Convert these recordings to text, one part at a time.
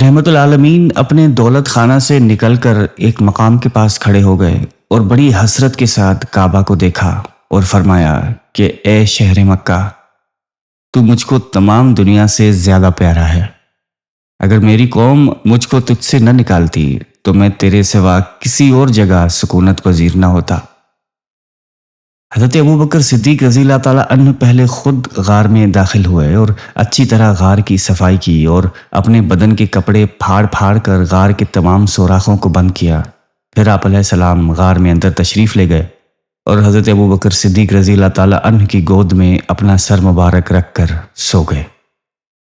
رحمت العالمین اپنے دولت خانہ سے نکل کر ایک مقام کے پاس کھڑے ہو گئے اور بڑی حسرت کے ساتھ کعبہ کو دیکھا اور فرمایا کہ اے شہر مکہ، تو مجھ کو تمام دنیا سے زیادہ پیارا ہے۔ اگر میری قوم مجھ کو تجھ سے نہ نکالتی تو میں تیرے سوا کسی اور جگہ سکونت پذیر نہ ہوتا۔ حضرت ابوبکر صدیق رضی اللہ تعالیٰ عنہ پہلے خود غار میں داخل ہوئے اور اچھی طرح غار کی صفائی کی اور اپنے بدن کے کپڑے پھاڑ پھاڑ کر غار کے تمام سوراخوں کو بند کیا۔ پھر آپ علیہ السلام غار میں اندر تشریف لے گئے اور حضرت ابوبکر صدیق رضی اللہ تعالیٰ عنہ کی گود میں اپنا سر مبارک رکھ کر سو گئے۔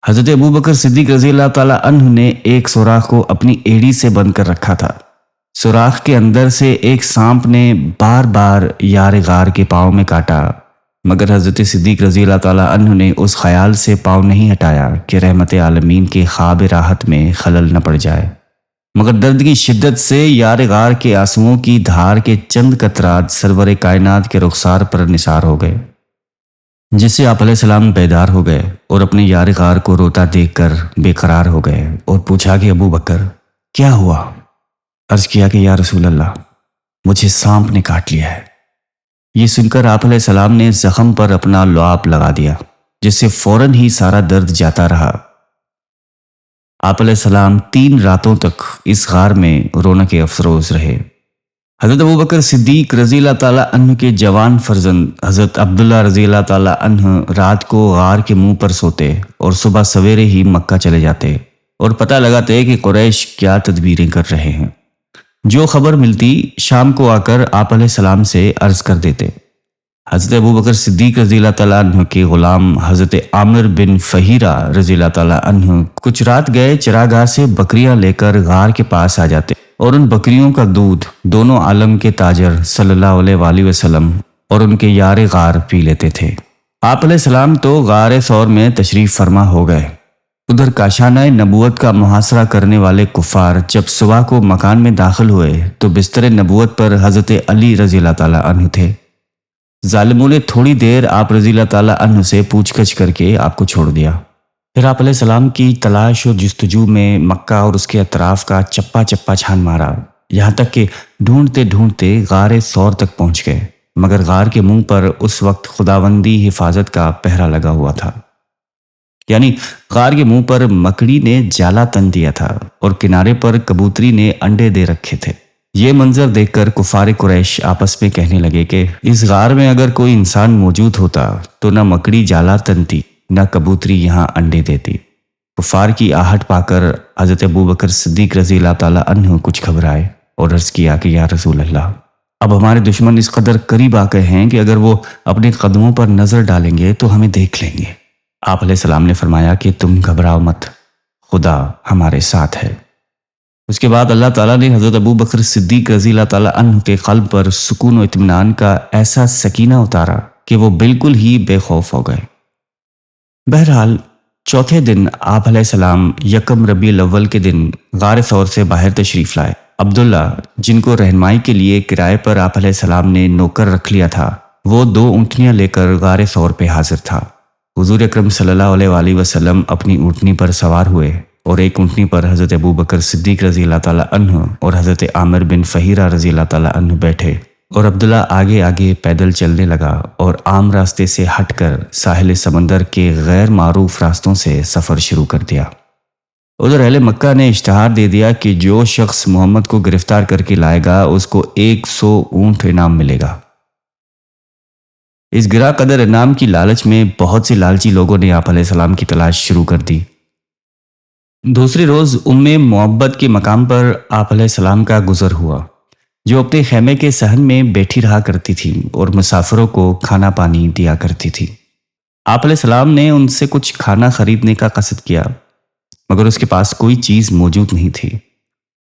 حضرت ابوبکر صدیق رضی اللہ تعالیٰ عنہ نے ایک سوراخ کو اپنی ایڑی سے بند کر رکھا تھا۔ سوراخ کے اندر سے ایک سانپ نے بار بار یار غار کے پاؤں میں کاٹا، مگر حضرت صدیق رضی اللہ تعالیٰ عنہ نے اس خیال سے پاؤں نہیں ہٹایا کہ رحمت عالمین کے خواب راحت میں خلل نہ پڑ جائے، مگر درد کی شدت سے یار غار کے آنسوؤں کی دھار کے چند قطرات سرور کائنات کے رخسار پر نثار ہو گئے، جس سے آپ علیہ السلام بیدار ہو گئے اور اپنے یار غار کو روتا دیکھ کر بے قرار ہو گئے اور پوچھا کہ ابو بکر کیا ہوا؟ عرض کیا کہ یا رسول اللہ، مجھے سانپ نے کاٹ لیا ہے۔ یہ سن کر آپ علیہ السلام نے زخم پر اپنا لعاب لگا دیا، جس سے فوراً ہی سارا درد جاتا رہا۔ آپ علیہ السلام 3 راتوں تک اس غار میں رونق افروز رہے۔ حضرت ابوبکر صدیق رضی اللہ تعالیٰ عنہ کے جوان فرزند حضرت عبداللہ رضی اللہ تعالیٰ عنہ رات کو غار کے منہ پر سوتے اور صبح سویرے ہی مکہ چلے جاتے اور پتہ لگاتے کہ قریش کیا تدبیریں کر رہے ہیں۔ جو خبر ملتی شام کو آ کر آپ علیہ السلام سے عرض کر دیتے۔ حضرت ابوبکر صدیق رضی اللہ تعالیٰ عنہ کے غلام حضرت عامر بن فہیرہ رضی اللہ تعالیٰ عنہ کچھ رات گئے چراگاہ سے بکریاں لے کر غار کے پاس آ جاتے اور ان بکریوں کا دودھ دونوں عالم کے تاجر صلی اللہ علیہ وآلہ وسلم اور ان کے یار غار پی لیتے تھے۔ آپ علیہ السلام تو غار ثور میں تشریف فرما ہو گئے۔ ادھر کاشانہ نبوت کا محاصرہ کرنے والے کفار جب صبح کو مکان میں داخل ہوئے تو بستر نبوت پر حضرت علی رضی اللہ تعالیٰ عنہ تھے۔ ظالموں نے تھوڑی دیر آپ رضی اللہ تعالیٰ عنہ سے پوچھ گچھ کر کے آپ کو چھوڑ دیا۔ پھر آپ علیہ السلام کی تلاش و جستجو میں مکہ اور اس کے اطراف کا چپا چپا چھان مارا، یہاں تک کہ ڈھونڈتے ڈھونڈتے غار ثور تک پہنچ گئے، مگر غار کے منہ پر اس وقت خداوندی حفاظت کا پہرا لگا ہوا تھا، یعنی غار کے منہ پر مکڑی نے جالا تن دیا تھا اور کنارے پر کبوتری نے انڈے دے رکھے تھے۔ یہ منظر دیکھ کر کفار قریش آپس میں کہنے لگے کہ اس غار میں اگر کوئی انسان موجود ہوتا تو نہ مکڑی جالا تنتی نہ کبوتری یہاں انڈے دیتی۔ کفار کی آہٹ پا کر حضرت ابوبکر صدیق رضی اللہ تعالیٰ عنہ کچھ گھبرائے اور عرض کیا کہ یا رسول اللہ، اب ہمارے دشمن اس قدر قریب آ گئے ہیں کہ اگر وہ اپنے قدموں پر نظر ڈالیں گے تو ہمیں دیکھ لیں گے۔ آپ علیہ السلام نے فرمایا کہ تم گھبراؤ مت، خدا ہمارے ساتھ ہے۔ اس کے بعد اللہ تعالیٰ نے حضرت ابوبکر صدیق رضی اللہ تعالیٰ عنہ کے قلب پر سکون و اطمینان کا ایسا سکینہ اتارا کہ وہ بالکل ہی بے خوف ہو گئے۔ بہرحال چوتھے دن آپ علیہ السلام یکم ربیع الاول کے دن غار ثور سے باہر تشریف لائے۔ عبداللہ، جن کو رہنمائی کے لیے کرائے پر آپ علیہ السلام نے نوکر رکھ لیا تھا، وہ 2 اونٹنیاں لے کر غار ثور پہ حاضر تھا۔ حضور اکرم صلی اللہ علیہ وآلہ وسلم اپنی اونٹنی پر سوار ہوئے اور ایک اونٹنی پر حضرت ابوبکر صدیق رضی اللہ تعالیٰ عنہ اور حضرت عامر بن فہیرہ رضی اللہ تعالیٰ عنہ بیٹھے اور عبداللہ آگے آگے پیدل چلنے لگا اور عام راستے سے ہٹ کر ساحل سمندر کے غیر معروف راستوں سے سفر شروع کر دیا۔ ادھر اہل مکہ نے اشتہار دے دیا کہ جو شخص محمد کو گرفتار کر کے لائے گا اس کو 100 اونٹ انعام ملے گا۔ اس گراں قدر انعام کی لالچ میں بہت سے لالچی لوگوں نے آپ علیہ السلام کی تلاش شروع کر دی۔ دوسرے روز ام معبد کے مقام پر آپ علیہ السلام کا گزر ہوا، جو اپنے خیمے کے صحن میں بیٹھی رہا کرتی تھی اور مسافروں کو کھانا پانی دیا کرتی تھی۔ آپ علیہ السلام نے ان سے کچھ کھانا خریدنے کا قصد کیا، مگر اس کے پاس کوئی چیز موجود نہیں تھی۔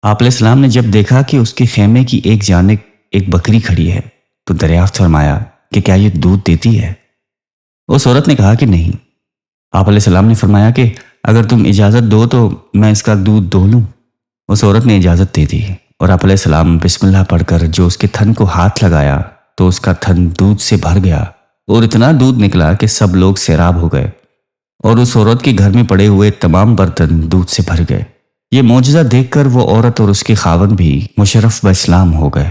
آپ علیہ السلام نے جب دیکھا کہ اس کے خیمے کی ایک جانب ایک بکری کھڑی ہے تو دریافت فرمایا کہ کیا یہ دودھ دیتی ہے؟ اس عورت نے کہا کہ نہیں۔ آپ علیہ السلام نے فرمایا کہ اگر تم اجازت دو تو میں اس کا دودھ دو لوں۔ اس عورت نے اجازت دے دی اور آپ علیہ السلام بسم اللہ پڑھ کر جو اس کے تھن کو ہاتھ لگایا تو اس کا تھن دودھ سے بھر گیا اور اتنا دودھ نکلا کہ سب لوگ سیراب ہو گئے اور اس عورت کے گھر میں پڑے ہوئے تمام برتن دودھ سے بھر گئے۔ یہ معجزہ دیکھ کر وہ عورت اور اس کے خاوند بھی مشرف باسلام ہو گئے۔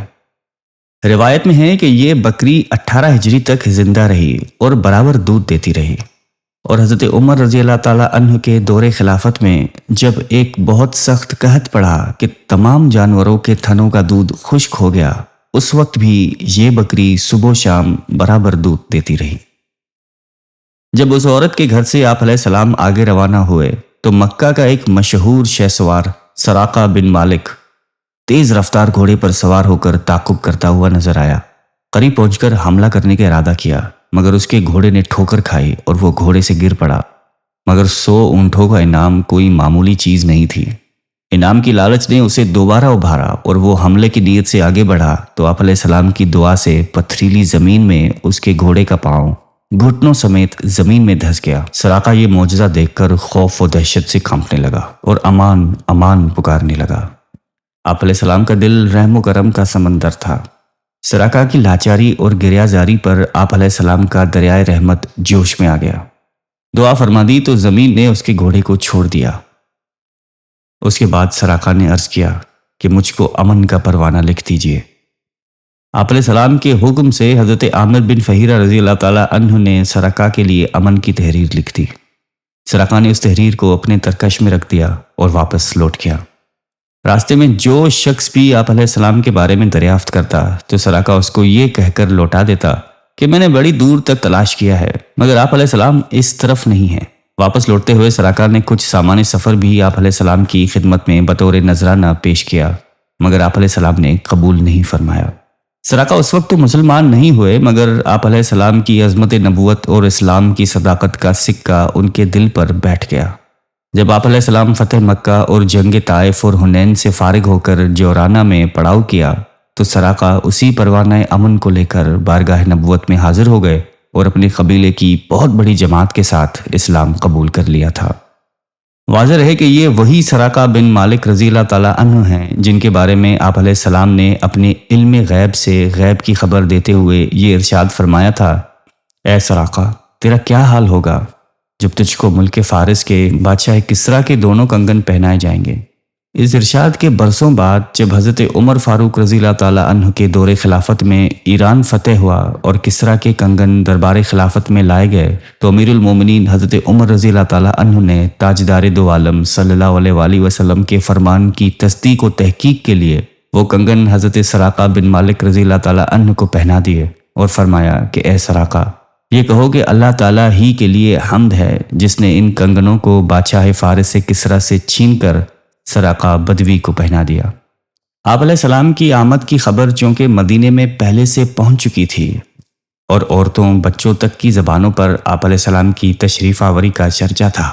روایت میں ہے کہ یہ بکری 18 ہجری تک زندہ رہی اور برابر دودھ دیتی رہی، اور حضرت عمر رضی اللہ تعالیٰ عنہ کے دور خلافت میں جب ایک بہت سخت قحط پڑا کہ تمام جانوروں کے تھنوں کا دودھ خشک ہو گیا، اس وقت بھی یہ بکری صبح و شام برابر دودھ دیتی رہی۔ جب اس عورت کے گھر سے آپ علیہ السلام آگے روانہ ہوئے تو مکہ کا ایک مشہور شہ سوار سراقہ بن مالک تیز رفتار گھوڑے پر سوار ہو کر تعاقب کرتا ہوا نظر آیا۔ قریب پہنچ کر حملہ کرنے کا ارادہ کیا، مگر اس کے گھوڑے نے ٹھوکر کھائی اور وہ گھوڑے سے گر پڑا۔ مگر 100 اونٹوں کا انعام کوئی معمولی چیز نہیں تھی۔ انعام کی لالچ نے اسے دوبارہ ابھارا اور وہ حملے کی نیت سے آگے بڑھا تو آپ علیہ السلام کی دعا سے پتھریلی زمین میں اس کے گھوڑے کا پاؤں گھٹنوں سمیت زمین میں دھس گیا۔ سراقہ یہ معجزہ دیکھ کر خوف و دہشت سے کانپنے لگا اور امان امان پکارنے لگا۔ آپ علیہ السلام کا دل رحم و کرم کا سمندر تھا۔ سراقہ کی لاچاری اور گریازاری پر آپ علیہ السلام کا دریائے رحمت جوش میں آ گیا۔ دعا فرما دی تو زمین نے اس کے گھوڑے کو چھوڑ دیا۔ اس کے بعد سراقہ نے عرض کیا کہ مجھ کو امن کا پروانہ لکھ دیجیے۔ آپ علیہ السلام کے حکم سے حضرت عامر بن فہیرہ رضی اللہ تعالیٰ عنہ نے سراقہ کے لیے امن کی تحریر لکھ دی۔ سراقہ نے اس تحریر کو اپنے ترکش میں رکھ دیا اور واپس لوٹ گیا۔ راستے میں جو شخص بھی آپ علیہ السلام کے بارے میں دریافت کرتا تو سراقہ اس کو یہ کہہ کر لوٹا دیتا کہ میں نے بڑی دور تک تلاش کیا ہے مگر آپ علیہ السلام اس طرف نہیں ہیں۔ واپس لوٹتے ہوئے سراقہ نے کچھ سامان سفر بھی آپ علیہ السلام کی خدمت میں بطور نذرانہ پیش کیا، مگر آپ علیہ السلام نے قبول نہیں فرمایا۔ سراقہ اس وقت تو مسلمان نہیں ہوئے مگر آپ علیہ السلام کی عظمت نبوت اور اسلام کی صداقت کا سکہ ان کے دل پر بیٹھ گیا۔ جب آپ علیہ السلام فتح مکہ اور جنگ طائف اور حنین سے فارغ ہو کر جورانہ میں پڑاؤ کیا تو سراقہ اسی پروانہ امن کو لے کر بارگاہ نبوت میں حاضر ہو گئے اور اپنے قبیلے کی بہت بڑی جماعت کے ساتھ اسلام قبول کر لیا تھا۔ واضح رہے کہ یہ وہی سراقہ بن مالک رضی اللہ تعالیٰ عنہ ہیں جن کے بارے میں آپ علیہ السلام نے اپنے علم غیب سے غیب کی خبر دیتے ہوئے یہ ارشاد فرمایا تھا، اے سراقہ تیرا کیا حال ہوگا جب تجھ کو ملک فارس کے بادشاہ کسریٰ کے دونوں کنگن پہنائے جائیں گے۔ اس ارشاد کے برسوں بعد جب حضرت عمر فاروق رضی اللہ تعالیٰ عنہ کے دور خلافت میں ایران فتح ہوا اور کسریٰ کے کنگن دربار خلافت میں لائے گئے تو امیر المومنین حضرت عمر رضی اللہ تعالیٰ عنہ نے تاجدار دو عالم صلی اللہ علیہ وآلہ وسلم کے فرمان کی تصدیق و تحقیق کے لیے وہ کنگن حضرت سراقہ بن مالک رضی اللہ تعالیٰ عنہ کو پہنا دیے اور فرمایا کہ اے سراقہ یہ کہو کہ اللہ تعالیٰ ہی کے لیے حمد ہے جس نے ان کنگنوں کو بادشاہ فارس سے کسریٰ سے چھین کر سراقہ بدوی کو پہنا دیا۔ آپ علیہ السلام کی آمد کی خبر چونکہ مدینے میں پہلے سے پہنچ چکی تھی اور عورتوں بچوں تک کی زبانوں پر آپ علیہ السلام کی تشریف آوری کا چرچا تھا،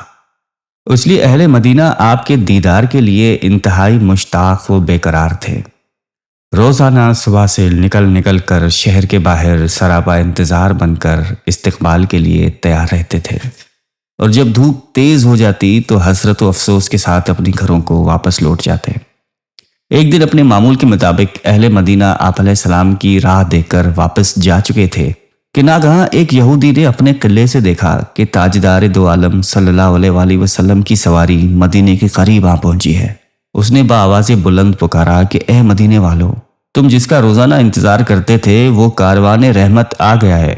اس لیے اہل مدینہ آپ کے دیدار کے لیے انتہائی مشتاق و بے قرار تھے۔ روزانہ صبح سے نکل کر شہر کے باہر سراپا انتظار بن کر استقبال کے لیے تیار رہتے تھے، اور جب دھوپ تیز ہو جاتی تو حسرت و افسوس کے ساتھ اپنے گھروں کو واپس لوٹ جاتے۔ ایک دن اپنے معمول کے مطابق اہل مدینہ آپ علیہ السلام کی راہ دیکھ کر واپس جا چکے تھے کہ ناگہاں ایک یہودی نے اپنے قلعے سے دیکھا کہ تاجدار دو عالم صلی اللہ علیہ وآلہ وسلم کی سواری مدینے کے قریب آ پہنچی ہے۔ اس نے بآواز بلند پکارا کہ اے مدینے والو، تم جس کا روزانہ انتظار کرتے تھے وہ کاروان رحمت آ گیا ہے۔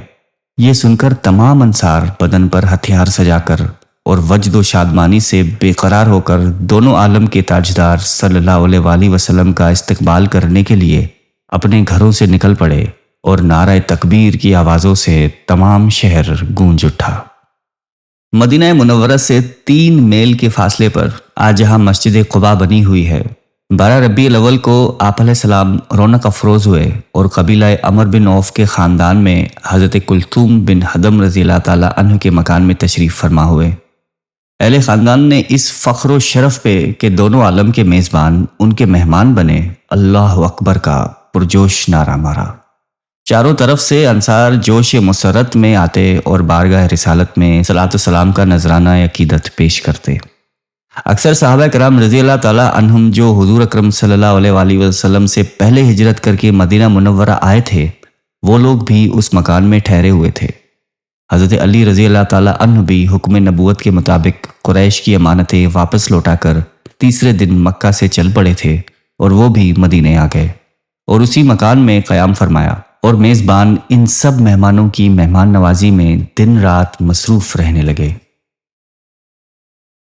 یہ سن کر تمام انصار بدن پر ہتھیار سجا کر اور وجد و شادمانی سے بے قرار ہو کر دونوں عالم کے تاجدار صلی اللہ علیہ وآلہ وسلم کا استقبال کرنے کے لیے اپنے گھروں سے نکل پڑے اور نعرہ تکبیر کی آوازوں سے تمام شہر گونج اٹھا۔ مدینہ منورہ سے 3 میل کے فاصلے پر آج جہاں مسجد قباء بنی ہوئی ہے، 12 ربیع الاول کو آپ علیہ السلام رونق افروز ہوئے اور قبیلہ عمر بن عوف کے خاندان میں حضرت کلثوم بن حدم رضی اللہ تعالیٰ عنہ کے مکان میں تشریف فرما ہوئے۔ اہل خاندان نے اس فخر و شرف پہ کہ دونوں عالم کے میزبان ان کے مہمان بنے اللہ اکبر کا پرجوش نعرہ مارا۔ چاروں طرف سے انصار جوش مسرت میں آتے اور بارگاہ رسالت میں صلاۃ و سلام کا نذرانہ عقیدت پیش کرتے۔ اکثر صحابہ کرام رضی اللہ تعالیٰ عنہم جو حضور اکرم صلی اللہ علیہ وآلہ وسلم سے پہلے ہجرت کر کے مدینہ منورہ آئے تھے وہ لوگ بھی اس مکان میں ٹھہرے ہوئے تھے۔ حضرت علی رضی اللہ تعالیٰ عنہ بھی حکم نبوت کے مطابق قریش کی امانتیں واپس لوٹا کر تیسرے دن مکہ سے چل پڑے تھے اور وہ بھی مدینے آ گئے اور اسی مکان میں قیام فرمایا، اور میزبان ان سب مہمانوں کی مہمان نوازی میں دن رات مصروف رہنے لگے۔